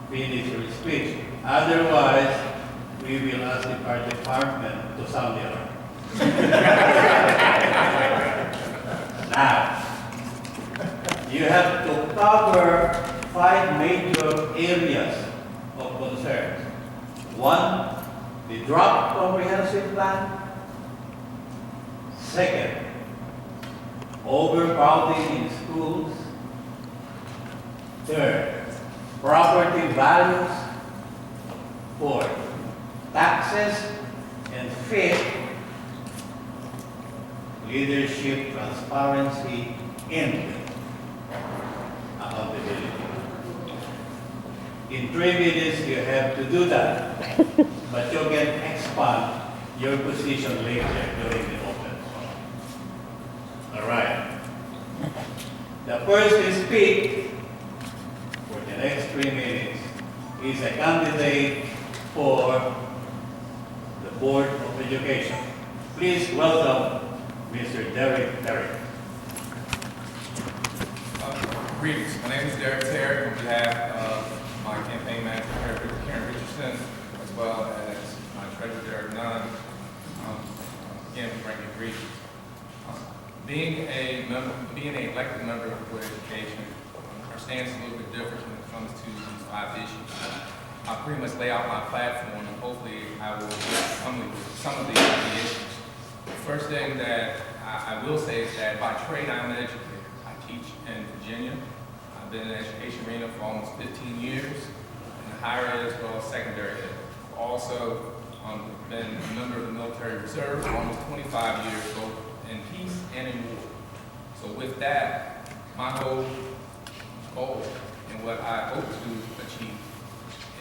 finish your speech. Otherwise, we will ask the fire department to sound the alarm. Now, you have to cover 5 major areas of concern. 1, the draft comprehensive plan. Second, overcrowding in schools. Third, property values. Fourth, taxes. And fifth, leadership, transparency, and accountability. In 3 minutes, you have to do that, but you can expand your position later during the open forum. All right. The first to speak for the next 3 minutes is a candidate for the Board of Education. Please welcome Mr. Derek Terry. Greetings. My name is Derek Terry on behalf of my campaign manager, Karen Richardson, as well as my treasurer, Derek Nunn. Again, we bring you greetings. Being an elected member of the Board of Education, our stance is a little bit different when it comes to these 5 issues. I'll pretty much lay out my platform, and hopefully I will get some of the issues. The first thing that I will say is that by trade, I'm an educator. I teach in Virginia. I've been in the education arena for almost 15 years, in the higher ed as well as secondary ed. Also, been a member of the military reserve for almost 25 years, both in peace and in war. So with that, my goal and what I hope to achieve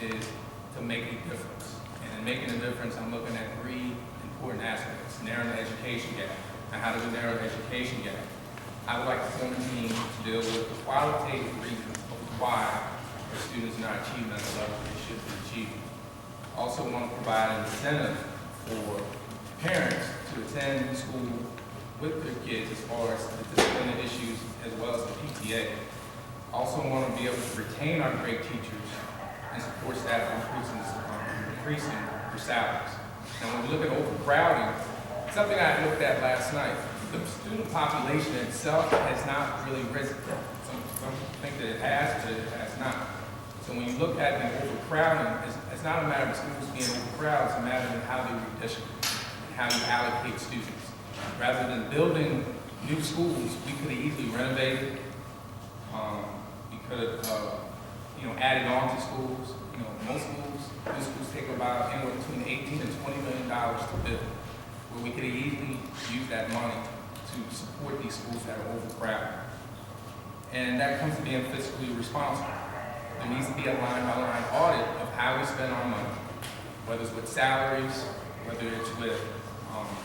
is to make a difference. And in making a difference, I'm looking at 3 important aspects: narrowing the education gap. And how do we narrow the education gap? I would like to form a team to deal with the qualitative reasons of why our students are not achieving at the level they should be achieving. Also want to provide an incentive for parents to attend school with their kids as far as the disciplinary issues as well as the PTA. Also want to be able to retain our great teachers and support staff increasing their salaries. And when we look at overcrowding, something I looked at last night, the student population itself has not really risen. Some think that it has, but it has not. So when you look at the overcrowding, it's not a matter of schools being overcrowded, it's a matter of how they redistribute and how you allocate students. Rather than building new schools, we could have easily renovated. We could have, added on to schools. Most schools, new schools take about anywhere between $18 and $20 million to build, where we could have easily used that money to support these schools that are overcrowded. And that comes to being fiscally responsible. There needs to be a line-by-line audit of how we spend our money, whether it's with salaries, whether it's with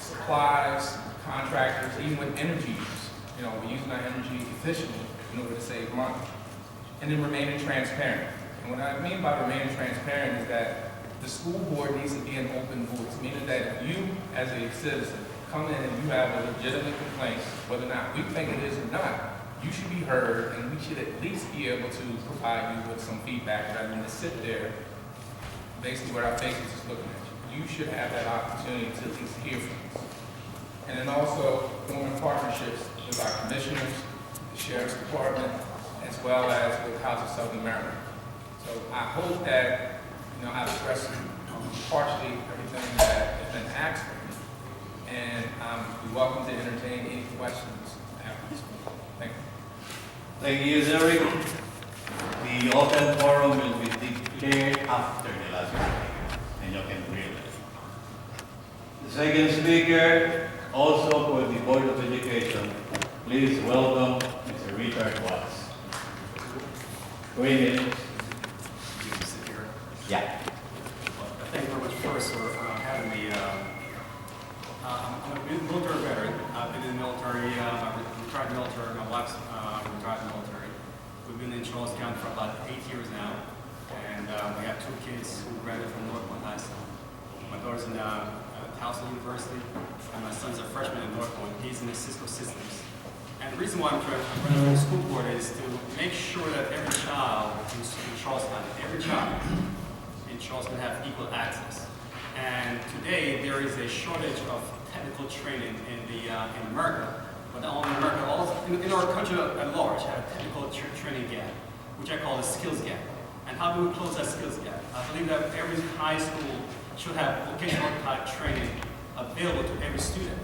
supplies, contractors, even with energy use. We're using our energy efficiently in order to save money. And then remaining transparent. And what I mean by remaining transparent is that the school board needs to be an open voice, meaning that if you, as a citizen, come in and you have a legitimate complaint, whether or not we think it is or not, you should be heard, and we should at least be able to provide you with some feedback rather than to sit there, basically where our faces is looking at you. You should have that opportunity to at least hear from us. And then also forming partnerships with our commissioners, the Sheriff's Department, as well as with House of Southern Maryland. So I hope that I've addressed partially everything that has been asked of me, and I'm welcome to entertain any questions after this meeting. Thank you. Thank you, Derek. The open forum will be declared after the last speaker, and you can read it. The second speaker, also for the Board of Education, please welcome Mr. Richard Watts. 3 minutes. Yeah. Thank you very much first for having me. I'm a military veteran. I've been in the military, I'm retired military, my wife's retired military. We've been in Charles County for about 8 years now, and we have 2 kids who graduated from North Point High School. My daughter's in Towson University, and my son's a freshman in North Point. He's in the Cisco Systems. And the reason why I'm running for the school board is to make sure that every child in Charles County, every every child in Charleston have equal access. And today there is a shortage of technical training in America, but not only in America, also in our country at large have a technical training gap, which I call the skills gap. And how do we close that skills gap? I believe that every high school should have vocational type training available to every student.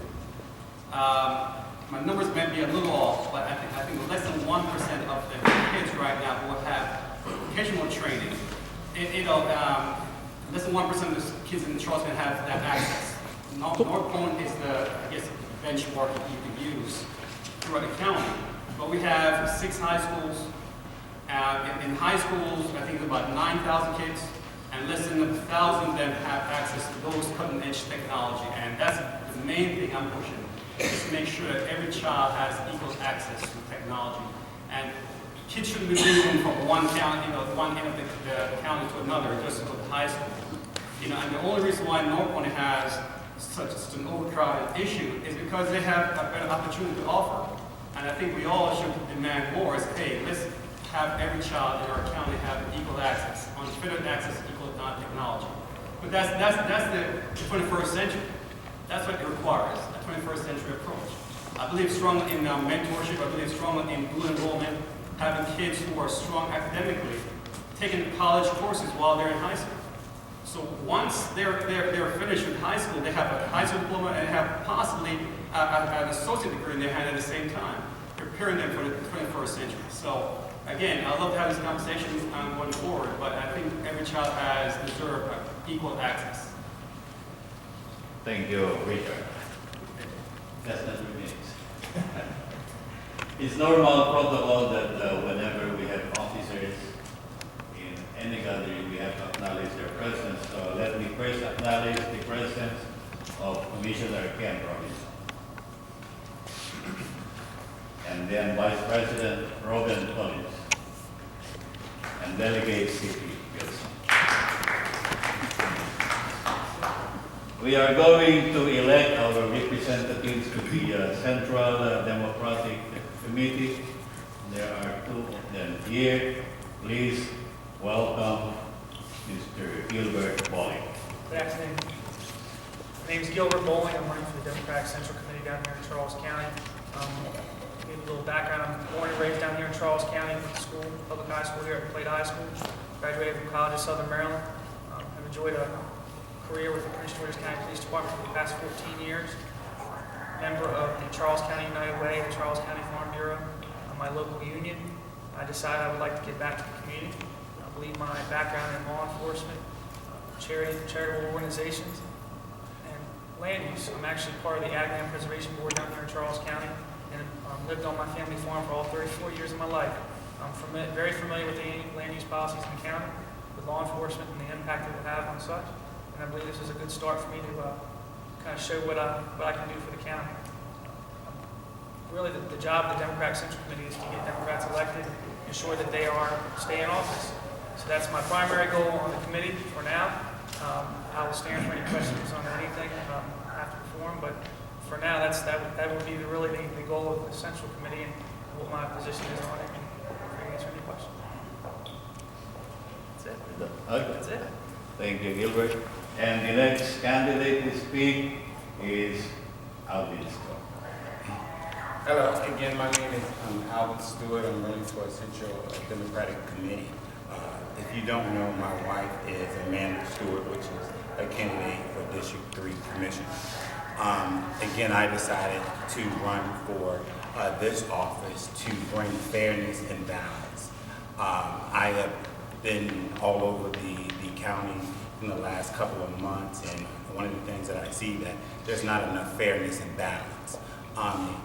My numbers might be a little off, but I think less than 1% of the kids right now will have vocational training. Less than 1% of the kids in Charleston have that access. North Point is the, I guess, benchmark that you can use throughout the county. But we have 6 high schools. In high schools, I think there's about 9,000 kids, and less than 1,000 of them have access to those cutting-edge technology. And that's the main thing I'm pushing, is to make sure that every child has equal access to technology. And kids shouldn't be moving from one county, one end of the county to another just to go to high school. And the only reason why North Point has such an overcrowded issue is because they have a better opportunity to offer. And I think we all should demand more is, hey, let's have every child in our county have equal access, unfettered access to equal technology. But that's the 21st century. That's what it requires, a 21st century approach. I believe strongly in mentorship, I believe strongly in dual enrollment, having kids who are strong academically, taking college courses while they're in high school. So once they're finished with high school, they have a high school diploma and have possibly an associate degree in their hand at the same time, preparing them for the 21st century. So again, I love to have this conversation going forward, but I think every child deserves equal access. Thank you, Richard. That's not 3 minutes. It's normal protocol that whenever we have officers in any gathering, we have to acknowledge their presence. So let me first acknowledge the presence of Commissioner Ken Robinson. And then Vice President Robin Collins. And Delegate C.P. Wilson. We are going to elect our representatives to the Central Democratic Committee. There are 2 of them here. Please welcome Mr. Gilbert Bowling. Good afternoon. My name is Gilbert Bowling. I'm running for the Democratic Central Committee down here in Charles County. Give you a little background. I'm born and raised down here in Charles County. Went to school, public high school here at Plate High School. Graduated from college in Southern Maryland. I've enjoyed a career with the Prince George's County Police Department for the past 14 years. Member of the Charles County United Way, the Charles County Farm Bureau, my local union. I decided I would like to give back to the community. I believe my background in law enforcement, charitable organizations, and land use. I'm actually part of the Ag Land Preservation Board down here in Charles County, and lived on my family farm for all 34 years of my life. I'm very familiar with the land use policies in the county, with law enforcement and the impact it will have on such. And I believe this is a good start for me to kind of show what I can do for the county. Really, the job of the Democratic Central Committee is to get Democrats elected, ensure that they stay in office. So that's my primary goal on the committee for now. I will stand for any questions on anything after the forum, but for now, that would be really the goal of the Central Committee and what my position is on it, and I answer any questions. That's it. Okay. That's it. Thank you, Gilbert. And the next candidate to speak is Alvin Scott. Hello, again, my name is Alvin Stewart. I'm running for a Central Democratic Committee. If you don't know, my wife is Amanda Stewart, which is a candidate for District 3 Commission. Again, I decided to run for this office to bring fairness and balance. I have been all over the county in the last couple of months, and one of the things that I see that there's not enough fairness and balance.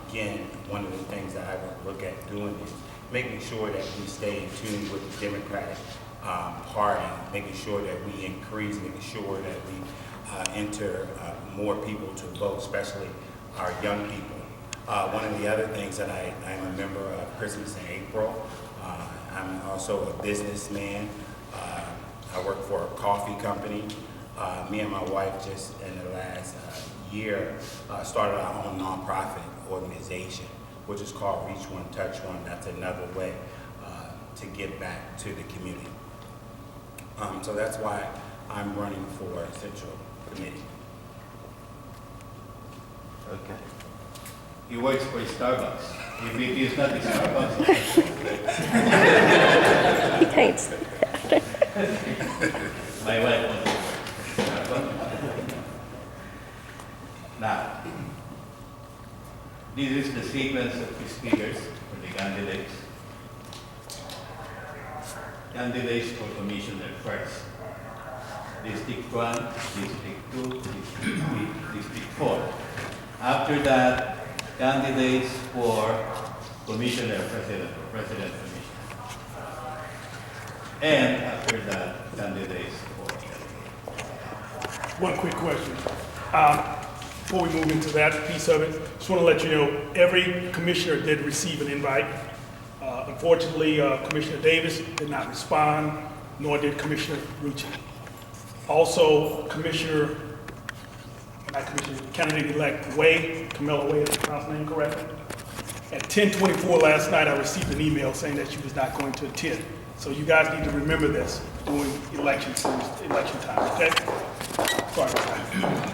Again, one of the things that I would look at doing is making sure that we stay in tune with the Democratic Party, making sure that we increase, making sure that we enter more people to vote, especially our young people. One of the other things that I'm a member of Christmas in April. I'm also a businessman. I work for a coffee company. Me and my wife just in the last year started our own nonprofit organization, which is called Reach One, Touch One. That's another way to give back to the community. So that's why I'm running for Central Committee. Okay. He works for Starbucks. If it is not Starbucks, Thanks. my wife wants to work. Now, this is the sequence of the speakers for the candidates. Candidates for commissioner first. District 1, District 2, District 3, District 4. After that, candidates for commissioner, president, or president commissioner. And after that, candidates for delegate. One quick question. Before we move into that piece of it, just want to let you know, every commissioner did receive an invite. Unfortunately, Commissioner Davis did not respond, nor did Commissioner Rucci. Also, candidate-elect Way, Camilla Way, is the pronounce name correctly? At 10:24 last night, I received an email saying that she was not going to attend. So you guys need to remember this during election time, okay? Sorry about that.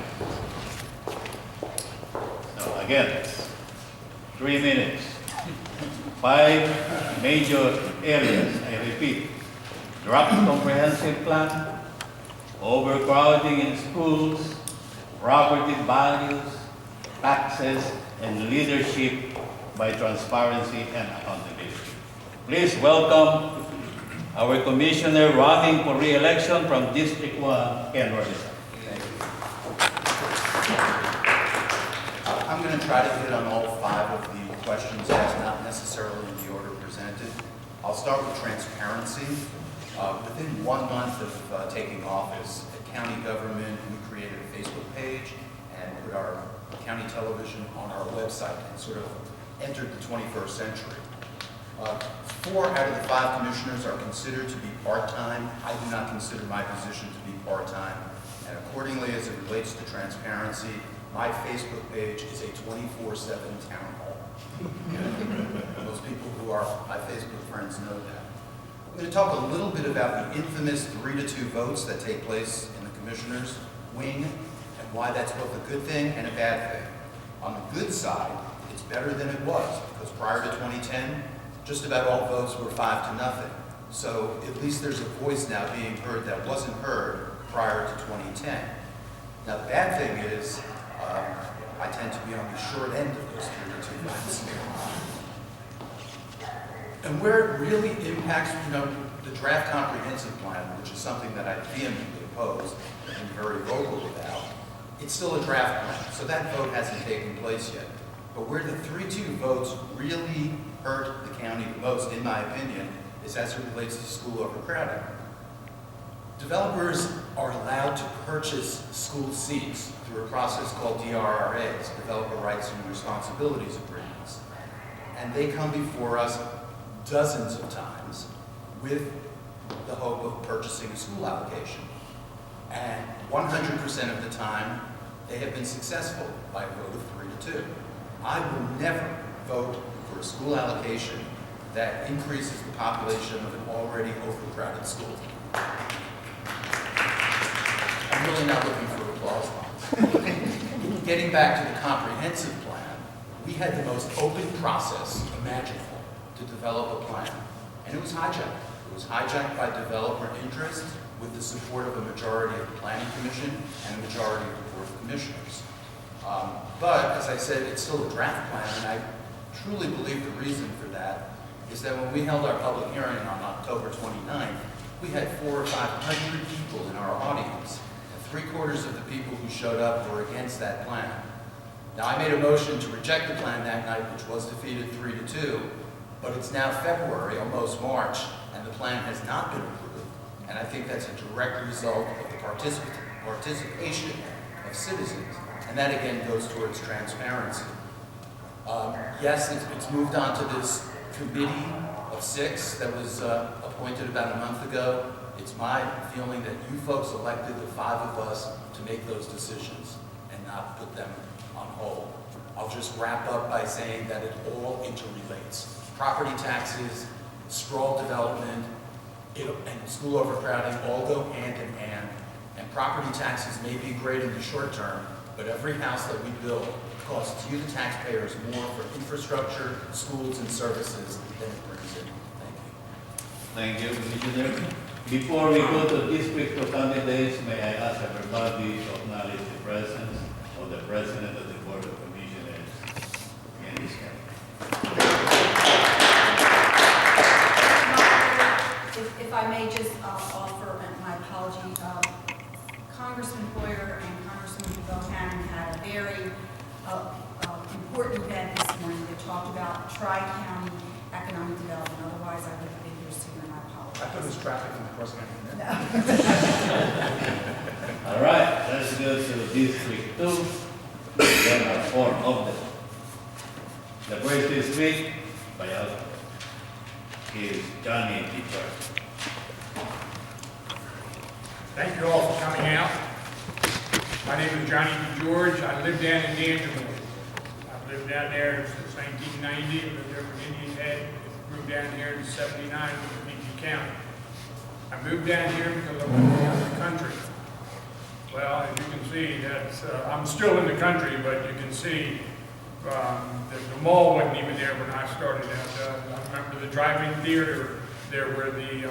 So again, 3 minutes. 5 major areas, I repeat. Draft comprehensive plan, overcrowding in schools, property values, taxes, and leadership by transparency and accountability. Please welcome our commissioner running for re-election from District 1, Ken Robinson. I'm going to try to hit on all 5 of the questions asked, not necessarily in the order presented. I'll start with transparency. Within 1 month of taking office, at county government, we created a Facebook page and put our county television on our website and sort of entered the 21st century. 4 out of the 5 commissioners are considered to be part-time. I do not consider my position to be part-time. And accordingly, as it relates to transparency, my Facebook page is a 24/7 town hall. Most people who are my Facebook friends know that. I'm going to talk a little bit about the infamous 3-2 votes that take place in the commissioners' wing and why that's both a good thing and a bad thing. On the good side, it's better than it was, because prior to 2010, just about all votes were 5-0. So at least there's a voice now being heard that wasn't heard prior to 2010. Now the bad thing is, I tend to be on the short end of those 3-2 votes. And where it really impacts, the draft comprehensive plan, which is something that I vehemently oppose and very vocal about, it's still a draft plan, so that vote hasn't taken place yet. But where the 3-2 votes really hurt the county the most, in my opinion, is as it relates to school overcrowding. Developers are allowed to purchase school seats through a process called DRRAs, Developer Rights and Responsibilities Agreements. And they come before us dozens of times with the hope of purchasing a school allocation. And 100% of the time, they have been successful by a vote of 3-2. I will never vote for a school allocation that increases the population of an already overcrowded school. I'm really not looking for applause. Getting back to the comprehensive plan, we had the most open process imaginable to develop a plan, and it was hijacked. It was hijacked by developer interest with the support of a majority of the Planning Commission and a majority of the Board of Commissioners. But, as I said, it's still a draft plan, and I truly believe the reason for that is that when we held our public hearing on October 29th, we had 400 or 500 people in our audience, and 3/4 of the people who showed up were against that plan. Now, I made a motion to reject the plan that night, which was defeated 3-2, but it's now February, almost March, and the plan has not been approved, and I think that's a direct result of the participation of citizens, and that again goes towards transparency. Yes, it's moved on to this committee of 6 that was appointed about a month ago. It's my feeling that you folks elected the 5 of us to make those decisions and not put them on hold. I'll just wrap up by saying that it all interrelates. Property taxes, sprawl development, and school overcrowding all go hand in hand. And property taxes may be great in the short term, but every house that we build costs you, the taxpayers, more for infrastructure, schools, and services than it brings in. Thank you. Thank you, Commissioner. Before we go to District 2 candidates, may I ask everybody to acknowledge the presence of the President of the Board of Commissioners in this county. If I may just offer my apology, Congressman Hoyer and Congressman Bohannon had a very important event this morning. They talked about Tri-County economic development. Otherwise, I would have been here sooner, and I apologize. I thought it was traffic from the cross county. All right, let's go to District 2. There are 4 of them. The first to speak by us is Johnny DeGeorge. Thank you all for coming out. My name is Johnny DeGeorge. I live down in D'Angelo. I've lived down there since 1990. I lived there from Indian Head. Moved down here in '79 to PG County. I moved down here because I wanted to be out in the country. Well, as you can see, that's, I'm still in the country, but you can see the mall wasn't even there when I started out. I remember the drive-in theater there where the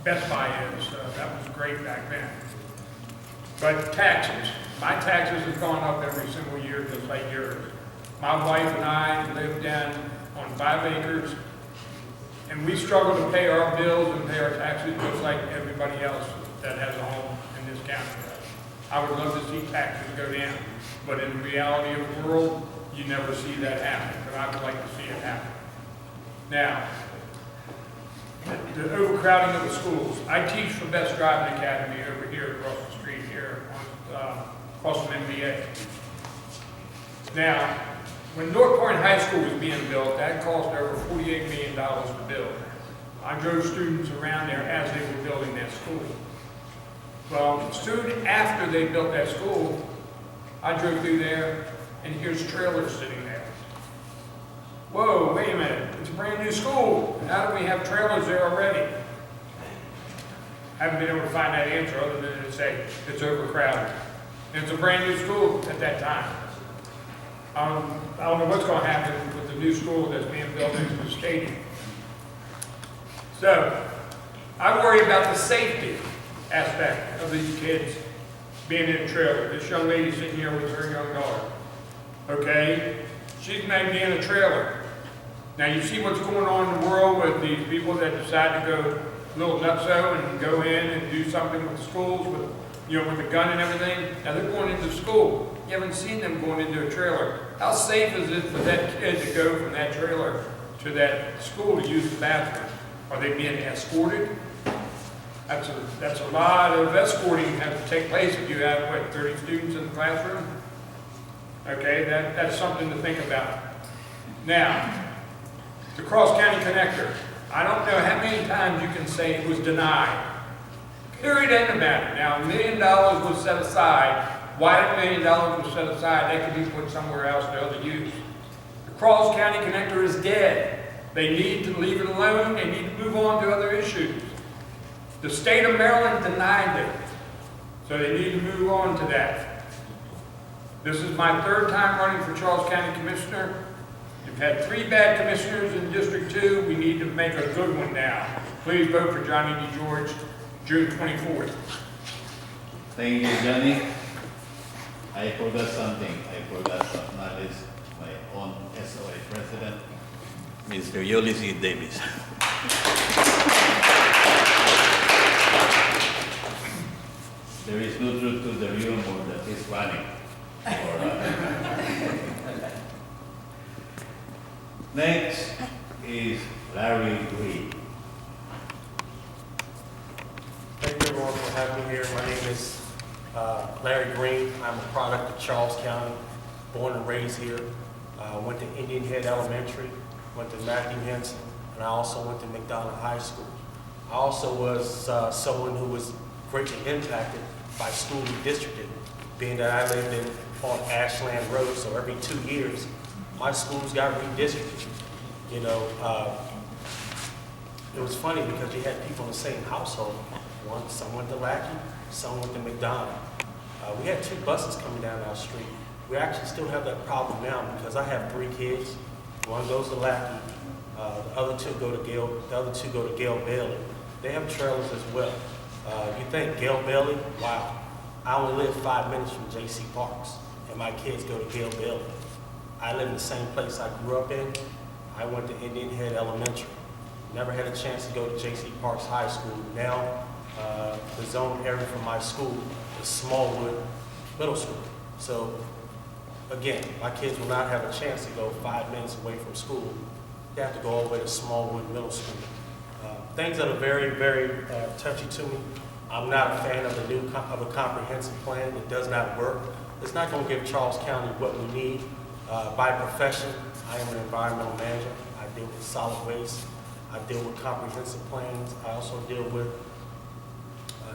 Best Buy is. That was great back then. But taxes. My taxes have gone up every single year, just like yours. My wife and I live down on 5 acres, and we struggle to pay our bills and pay our taxes just like everybody else that has a home in this county. I would love to see taxes go down, but in the reality of the world, you never see that happen, but I would like to see it happen. Now, the overcrowding of the schools. I teach for Best Driving Academy over here across the street here, across from MBA. Now, when North Point High School was being built, that cost over $48 million to build. I drove students around there as they were building that school. Well, soon after they built that school, I drove through there, and here's trailers sitting there. Whoa, wait a minute, it's a brand new school. How do we have trailers there already? I haven't been able to find that answer other than to say it's overcrowded. And it's a brand new school at that time. I don't know what's going to happen with the new school that's being built into the stadium. So, I worry about the safety aspect of these kids being in a trailer. This young lady sitting here with her young daughter. Okay? She's maybe in a trailer. Now you see what's going on in the world with these people that decide to go a little nutso and go in and do something with the schools, with, you know, with a gun and everything. Now they're going into school. You haven't seen them going into a trailer. How safe is it for that kid to go from that trailer to that school to use the bathroom? Are they being escorted? That's a lot of escorting has to take place if you have, what, 30 students in the classroom? Okay, that's something to think about. Now, the cross-county connector. I don't know how many times you can say it was denied. Period, end of matter. Now, $1 million was set aside. Why $1 million was set aside? That could be put somewhere else to other use. The cross-county connector is dead. They need to leave it alone. They need to move on to other issues. The state of Maryland denied it. So they need to move on to that. This is my 3rd time running for Charles County Commissioner. You've had 3 bad commissioners in District 2. We need to make a good one now. Please vote for Johnny DeGeorge, June 24th. Thank you, Johnny. I forgot something. I forgot to acknowledge my own SOA president, Mr. Ulysses Davis. There is no truth to the rumor that he's running. Next is Larry Green. Thank you everyone for having me here. My name is Larry Green. I'm a product of Charles County, born and raised here. Went to Indian Head Elementary, went to Matthew Henson, and I also went to McDonald High School. I also was someone who was greatly impacted by school redistricting, being that I lived on Ashland Road, so every 2 years, my schools got redistricted. You know, it was funny because you had people in the same household. Some went to Lackey, some went to McDonald. We had 2 buses coming down our street. We actually still have that problem now because I have 3 kids. One goes to Lackey, the other 2 go to Gale Bailey. They have trailers as well. You think Gale Bailey? Wow. I only live 5 minutes from J.C. Parks, and my kids go to Gale Bailey. I live in the same place I grew up in. I went to Indian Head Elementary. Never had a chance to go to J.C. Parks High School. Now, the zone area for my school is Smallwood Middle School. So, again, my kids will not have a chance to go 5 minutes away from school. They have to go all the way to Smallwood Middle School. Things that are very, very touchy to me. I'm not a fan of a comprehensive plan. It does not work. It's not going to give Charles County what we need. By profession, I am an environmental manager. I deal with solid waste. I deal with comprehensive plans. I also deal with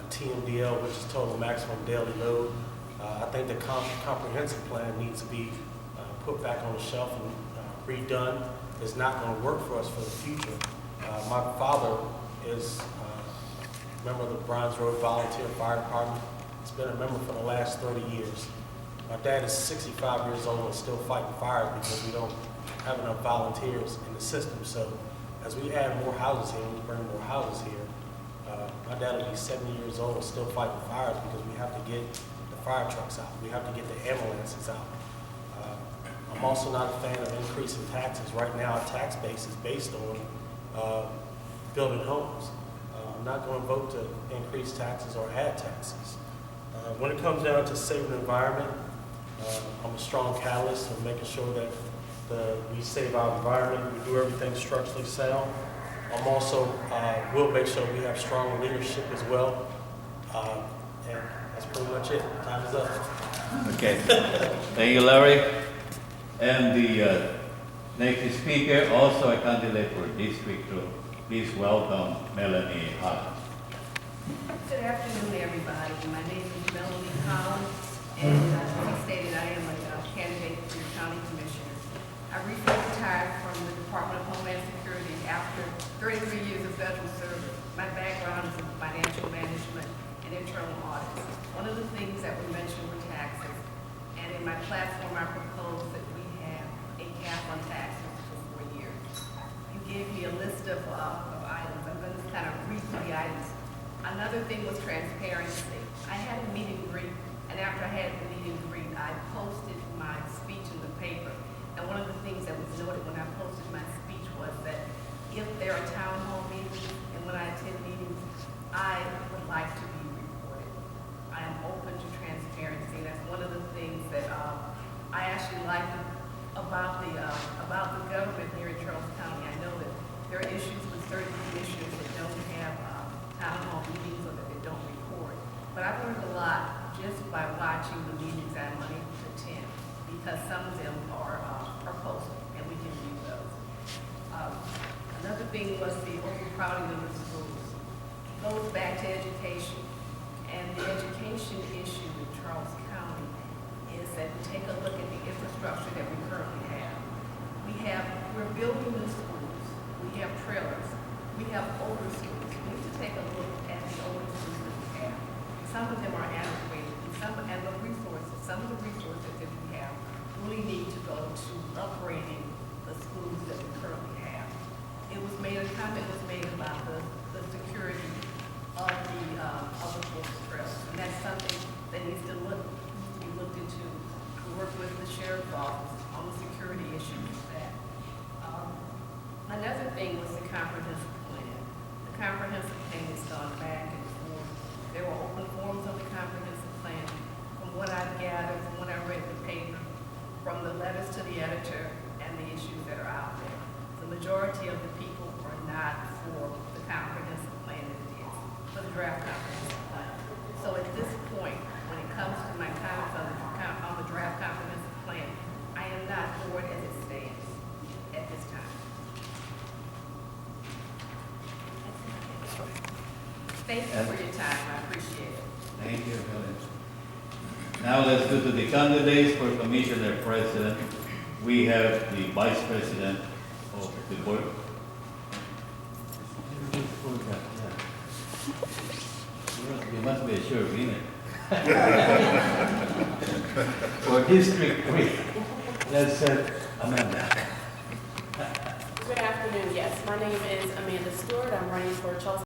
TMDL, which is total maximum daily load. I think the comprehensive plan needs to be put back on the shelf and redone. It's not going to work for us for the future. My father is a member of the Bronze Road Volunteer Fire Department. He's been a member for the last 30 years. My dad is 65 years old and still fighting fires because we don't have enough volunteers in the system. So as we add more houses here, we bring more houses here. My dad will be 70 years old and still fighting fires because we have to get the fire trucks out. We have to get the ambulances out. I'm also not a fan of increasing taxes. Right now, our tax base is based on building homes. I'm not going to vote to increase taxes or add taxes. When it comes down to saving the environment, I'm a strong catalyst of making sure that we save our environment, we do everything structurally sound. I'm also, will make sure we have strong leadership as well. And that's pretty much it. Time is up. Okay. Thank you, Larry. And the next speaker, also a candidate for District 2. Please welcome Melanie Hart. Good afternoon, everybody. My name is Melanie Collins, and as he stated, I am a candidate for the County Commissioner. I recently retired from the Department of Homeland Security after 33 years of federal service. My background is in financial management and internal audits. One of the things that we mentioned were taxes, and in my platform, I proposed that we have a cap on taxes for 4 years. You gave me a list of items. I'm going to kind of read through the items. Another thing was transparency. I had a meet and greet, and after I had the meet and greet, I posted my speech in the paper. And one of the things that was noted when I posted my speech was that if there are town hall meetings and when I attend meetings, I would like to be reported. I am open to transparency. That's one of the things that I actually like about the government here in Charles County. I know that there are issues with certain commissioners that don't have town hall meetings or that they don't record. But I've learned a lot just by watching the meetings I'm unable to attend because some of them are posted and we can view those. Another thing was the overcrowding of the schools. It goes back to education. And the education issue in Charles County is that we take a look at the infrastructure that we currently have. We're building new schools. We have trailers. We have older schools. We need to take a look at the older schools that we have. Some of them are antiquated, some of the resources that we have really need to go to upgrading the schools that we currently have. A comment was made about the security of the books trailers, and that's something that needs to be looked into. We work with the sheriff's office on the security issues with that. Another thing was the comprehensive plan. The comprehensive plan has gone back and forth. There were open forums of the comprehensive plan. From what I've gathered, from what I read in the paper, from the letters to the editor and the issues that are out there, the majority of the people are not for the comprehensive plan that it is, for the draft comprehensive plan. So at this point, when it comes to my comments on the draft comprehensive plan, I am not for it as it stands at this time. Thank you for your time. I appreciate it. Thank you, Helen. Now let's go to the candidates for Commissioner President. We have the Vice President of the Board. You must be a sure winner. For District 3, that's Amanda. Good afternoon, yes. My name is Amanda Stewart. I'm running for Charles